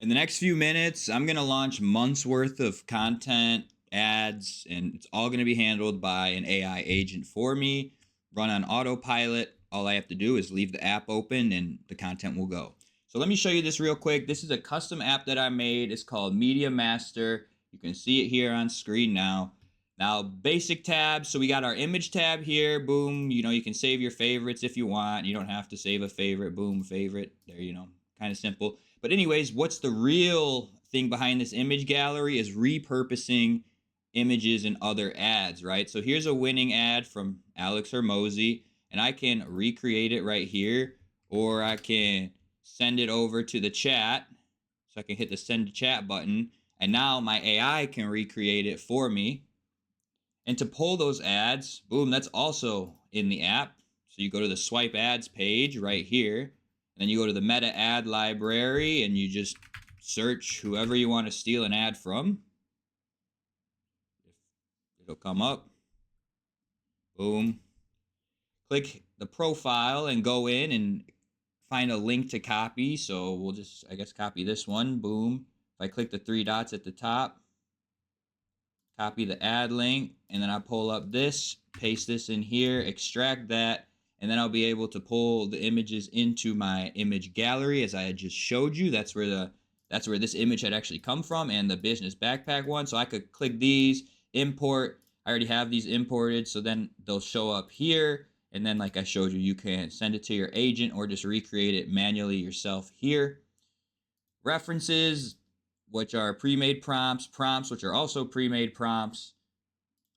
In the next few minutes, I'm going to launch months worth of content, ads, and it's all going to be handled by an AI agent for me, run on autopilot. All I have to do is leave the app open and the content will go. So let me show you this real quick. This is a custom app that I made. It's called Media Master. You can see it here on screen now. Now, basic tabs. So we got our image tab here. Boom. You can save your favorites if you want. You don't have to save a favorite. Boom, favorite. There, kind of simple. But anyways, what's the real thing behind this image gallery is repurposing images and other ads, right? So here's a winning ad from Alex Hermosi, and I can recreate it right here, or I can send it over to the chat. So I can hit the send to chat button, and now my AI can recreate it for me. And to pull those ads, boom, that's also in the app. So you go to the swipe ads page right here, and then you go to the meta ad library and you just search whoever you want to steal an ad from. It'll come up. Boom. Click the profile and go in and find a link to copy. So we'll just, I guess, copy this one. Boom. If I click the three dots at the top, copy the ad link, and then I pull up this, paste this in here, extract that, and then I'll be able to pull the images into my image gallery as I had just showed you. That's where this image had actually come from, and the business backpack one. So I could click these, import. I already have these imported, so then they'll show up here. And then like I showed you, you can send it to your agent or just recreate it manually yourself here. References, which are pre-made prompts, which are also pre-made prompts,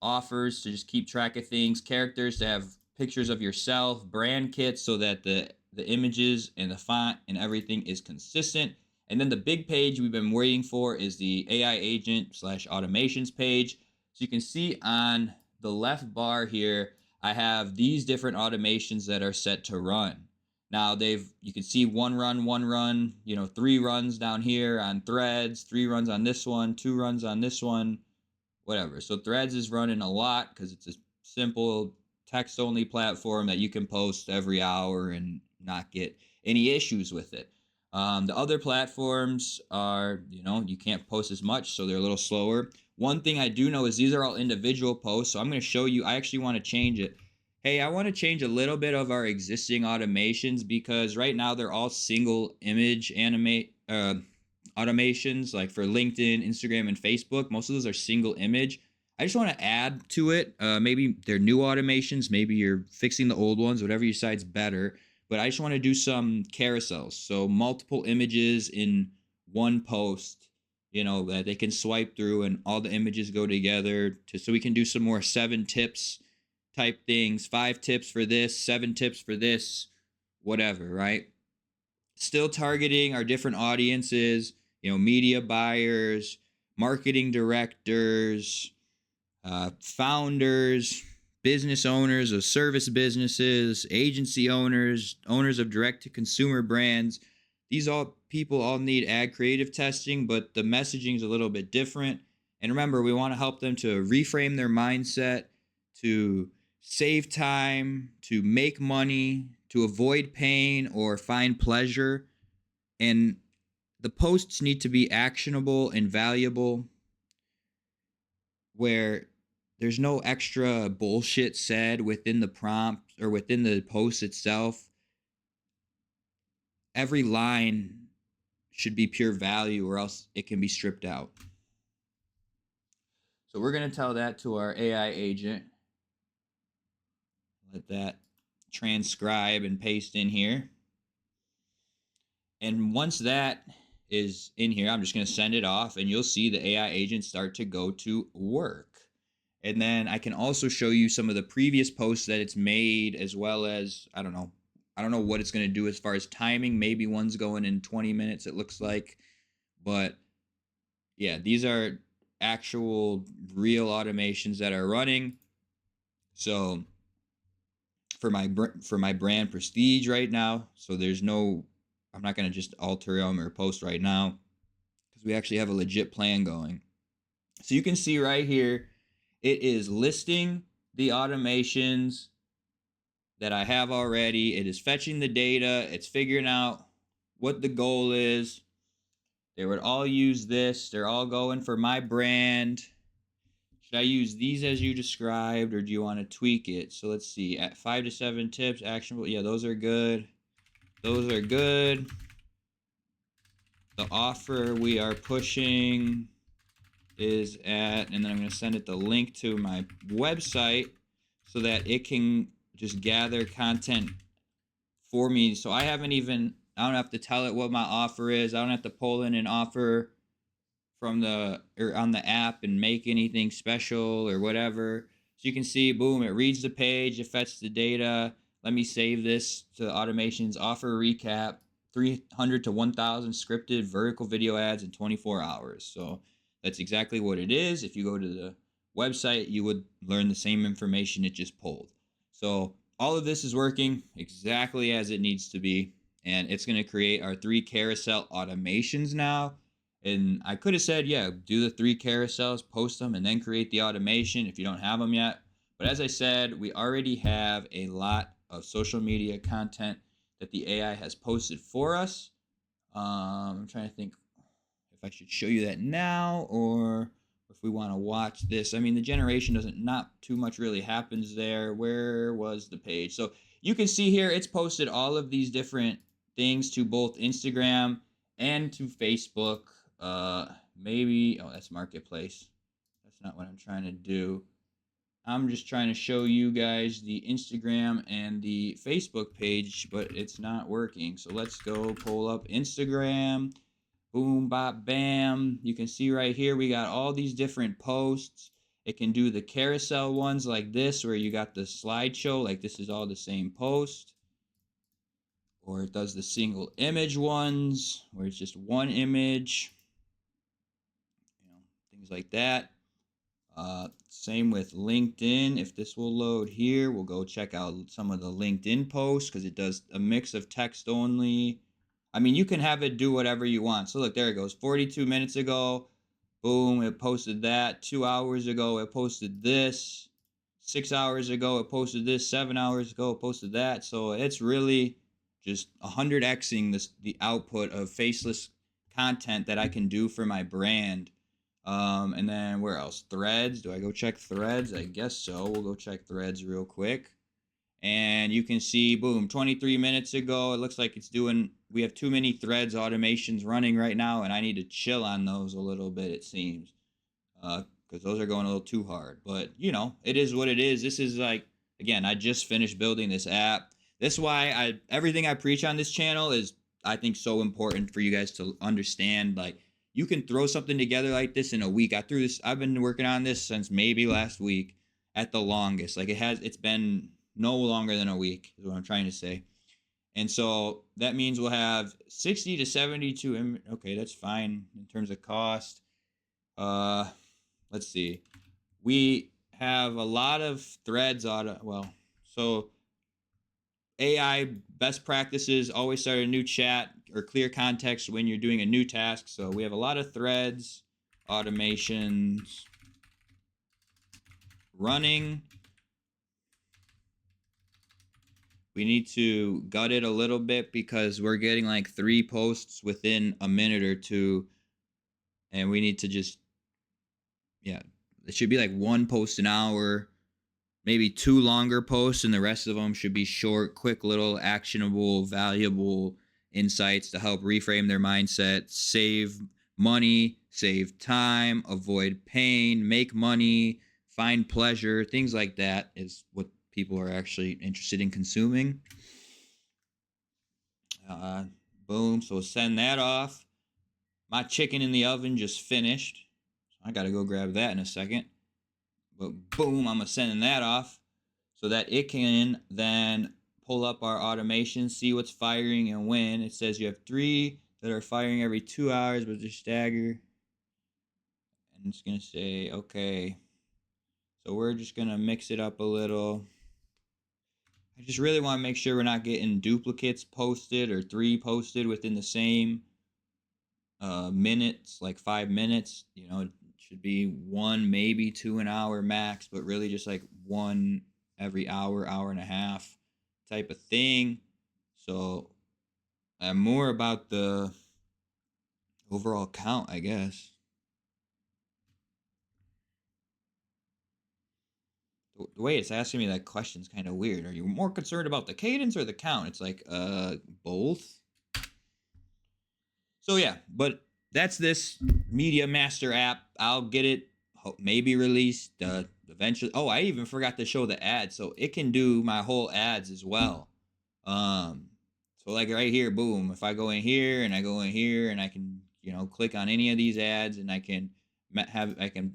offers to just keep track of things, characters to have pictures of yourself, brand kits so that the images and the font and everything is consistent. And then the big page we've been waiting for is the AI agent / automations page. So you can see on the left bar here, I have these different automations that are set to run. Now you can see one run, 3 runs down here on Threads, 3 runs on this one, 2 runs on this one, whatever. So Threads is running a lot because it's a simple text-only platform that you can post every hour and not get any issues with it. The other platforms are, you can't post as much, so they're a little slower. One thing I do know is these are all individual posts, so I'm going to show you. I actually want to change it. Hey, I want to change a little bit of our existing automations because right now they're all single image automations, like for LinkedIn, Instagram, and Facebook. Most of those are single image. I just want to add to it. Maybe they're new automations. Maybe you're fixing the old ones, whatever you decide's better. But I just want to do some carousels. So multiple images in one post, that they can swipe through and all the images go together so we can do some more 7 tips type things, 5 tips for this, 7 tips for this, whatever, right? Still targeting our different audiences, media buyers, marketing directors, founders, business owners of service businesses, agency owners, owners of direct-to-consumer brands. These people all need ad creative testing, but the messaging is a little bit different. And remember, we want to help them to reframe their mindset, to save time, to make money, to avoid pain or find pleasure. And the posts need to be actionable and valuable, where there's no extra bullshit said within the prompt or within the post itself. Every line should be pure value or else it can be stripped out. So we're going to tell that to our AI agent. Let that transcribe and paste in here. And once that is in here, I'm just going to send it off and you'll see the AI agent start to go to work. And then I can also show you some of the previous posts that it's made, as well as, I don't know what it's going to do as far as timing. Maybe one's going in 20 minutes, it looks like. But yeah, these are actual real automations that are running. So for my brand Prestige right now, so I'm not going to just alter them or post right now because we actually have a legit plan going. So you can see right here, it is listing the automations that I have already. It is fetching the data. It's figuring out what the goal is. They would all use this. They're all going for my brand. Should I use these as you described, or do you want to tweak it? So let's see. At 5 to 7 tips, actionable. Yeah, those are good. Those are good. The offer we are pushing is at, and then I'm going to send it the link to my website so that it can just gather content for me. So I don't have to tell it what my offer is. I don't have to pull in an offer from on the app and make anything special or whatever. So you can see, boom, it reads the page, it fetches the data. Let me save this to automations. Offer recap: 300 to 1,000 scripted vertical video ads in 24 hours. So that's exactly what it is. If you go to the website, you would learn the same information it just pulled. So all of this is working exactly as it needs to be. And it's going to create our 3 carousel automations now. And I could have said, yeah, do the 3 carousels, post them, and then create the automation if you don't have them yet. But as I said, we already have a lot of social media content that the AI has posted for us. I'm trying to think if I should show you that now or if we want to watch this. I mean, the generation not too much really happens there. Where was the page? So you can see here, it's posted all of these different things to both Instagram and to Facebook. Maybe, oh, that's Marketplace. That's not what I'm trying to do. I'm just trying to show you guys the Instagram and the Facebook page, but it's not working. So let's go pull up Instagram. Boom, bop, bam. You can see right here, we got all these different posts. It can do the carousel ones like this, where you got the slideshow, like this is all the same post. Or it does the single image ones, where it's just one image. Things like that. Same with LinkedIn. If this will load here, we'll go check out some of the LinkedIn posts because it does a mix of text only. I mean, you can have it do whatever you want. So look, there it goes. 42 minutes ago, boom, it posted that. 2 hours ago, it posted this. 6 hours ago, it posted this. 7 hours ago, it posted that. So it's really just 100xing the output of faceless content that I can do for my brand. And then where else? Threads. Do I go check Threads? I guess so. We'll go check Threads real quick. And you can see, boom, 23 minutes ago, it looks like we have too many Threads automations running right now, and I need to chill on those a little bit, it seems. Because those are going a little too hard. But, it is what it is. This is like, again, I just finished building this app. That's why everything I preach on this channel is, I think, so important for you guys to understand. Like, you can throw something together like this in a week. I've been working on this since maybe last week at the longest. Like it's been no longer than a week is what I'm trying to say. And so that means we'll have 60 to 72. Okay, that's fine in terms of cost. Let's see. We have a lot of threads so AI best practices: always start a new chat or clear context when you're doing a new task. So we have a lot of threads, automations running. We need to gut it a little bit because we're getting like 3 posts within a minute or two. And we need to just, it should be like 1 post an hour, maybe 2 longer posts, and the rest of them should be short, quick, little actionable, valuable insights to help reframe their mindset, save money, save time, avoid pain, make money, find pleasure. Things like that is what people are actually interested in consuming. Boom. So send that off. My chicken in the oven just finished. I got to go grab that in a second. But boom, I'm sending that off so that it can then pull up our automation, see what's firing and when. It says you have 3 that are firing every 2 hours, but they're staggered. And it's going to say, okay. So we're just going to mix it up a little. I just really want to make sure we're not getting duplicates posted or 3 posted within the same minutes, like 5 minutes. It should be 1, maybe 2 an hour max, but really just like 1 every hour, hour and a half type of thing. So more about the Overall count, I guess. The way it's asking me that question is kind of weird. Are you more concerned about the cadence or the count? It's like, both. So yeah, but that's this Media Master app. I'll get it maybe released eventually. Oh, I even forgot to show the ads, so it can do my whole ads as well. Um, so like right here, boom. If I go in here and I go in here and I can, click on any of these ads and I can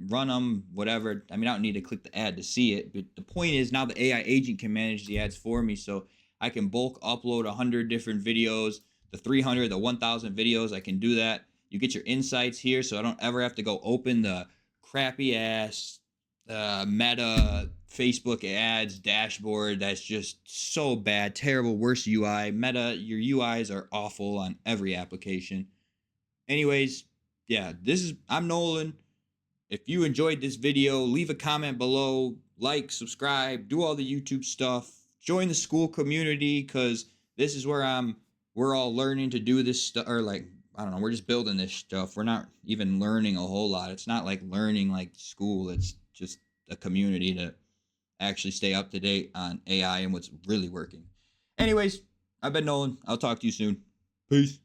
run them, whatever. I mean, I don't need to click the ad to see it, but the point is now the AI agent can manage the ads for me, so I can bulk upload 100 different videos, the 300, the 1,000 videos. I can do that. You get your insights here, so I don't ever have to go open the crappy ass Meta Facebook ads dashboard that's just so bad, terrible, worst UI. Meta, your UIs are awful on every application. Anyways, yeah, I'm Nolan. If you enjoyed this video, leave a comment below, like, subscribe, do all the YouTube stuff, join the Skool community, because this is where we're all learning to do this stuff, or like, I don't know, we're just building this stuff. We're not even learning a whole lot. It's not like learning like school. It's just a community to actually stay up to date on AI and what's really working. Anyways, I've been Nolan. I'll talk to you soon. Peace.